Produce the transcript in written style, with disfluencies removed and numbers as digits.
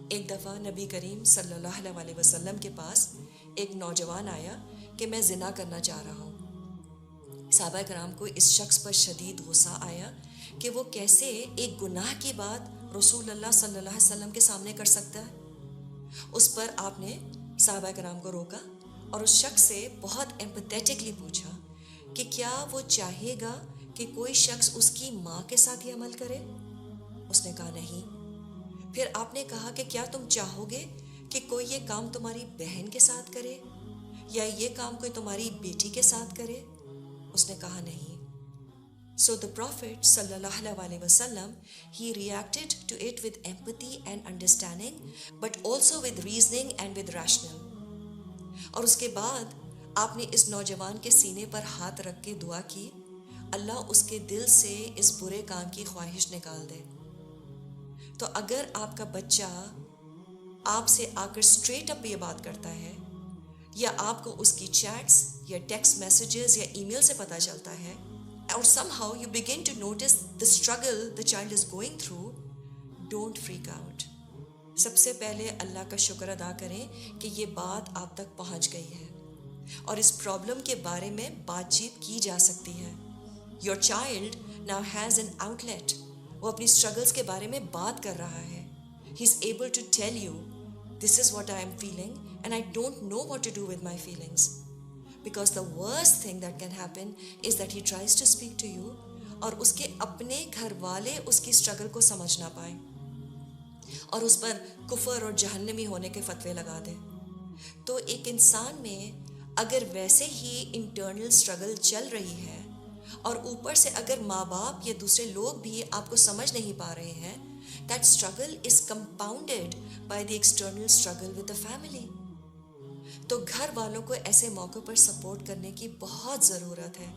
ایک دفعہ نبی کریم صلی اللہ علیہ وسلم کے پاس ایک نوجوان آیا کہ میں زنا کرنا چاہ رہا ہوں۔ صحابہ کرام کو اس شخص پر شدید غصہ آیا کہ وہ کیسے ایک گناہ کی بات رسول اللہ صلی اللہ علیہ وسلم کے سامنے کر سکتا ہے۔ اس پر آپ نے صحابہ کرام کو روکا اور اس شخص سے بہت ایمپیتھیٹکلی پوچھا کہ کیا وہ چاہے گا کہ کوئی شخص اس کی ماں کے ساتھ یہ عمل کرے؟ اس نے کہا نہیں۔ پھر آپ نے کہا کہ کیا تم چاہو گے کہ کوئی یہ کام تمہاری بہن کے ساتھ کرے یا یہ کام کوئی تمہاری بیٹی کے ساتھ کرے؟ اس نے کہا نہیں۔ So the Prophet sallallahu alaihi wasallam, he reacted to it with empathy and understanding, but also with reasoning and with rational. اور اس کے بعد آپ نے اس نوجوان کے سینے پر ہاتھ رکھ کے دعا کی، اللہ اس کے دل سے اس برے کام کی خواہش نکال دے۔ تو اگر آپ کا بچہ آپ سے آ کر اسٹریٹ اپ یہ بات کرتا ہے، یا آپ کو اس کی چیٹس یا ٹیکسٹ میسیجز یا ای میل سے پتہ چلتا ہے، اور somehow you begin to notice the struggle the child is going through, don't freak out. سب سے پہلے اللہ کا شکر ادا کریں کہ یہ بات آپ تک پہنچ گئی ہے اور اس پرابلم کے بارے میں بات چیت کی جا سکتی ہے۔ Your child now has an outlet. وہ اپنی struggles کے بارے میں بات کر رہا ہے۔ He's able to tell you, this is what I am feeling and I don't know what to do with my feelings. Because the worst thing that can happen is that he tries to speak to you اور اس کے اپنے گھر والے اس کی struggle کو سمجھ نہ پائیں اور اس پر کفر اور جہنمی ہونے کے فتوے لگا دیں۔ تو ایک انسان میں اگر ویسے ہی انٹرنل اسٹرگل چل رہی ہے اور اوپر سے اگر ماں باپ یا دوسرے لوگ بھی آپ کو سمجھ نہیں پا رہے ہیں، that struggle is compounded by the external struggle with the family. تو گھر والوں کو ایسے موقع پر سپورٹ کرنے کی بہت ضرورت ہے۔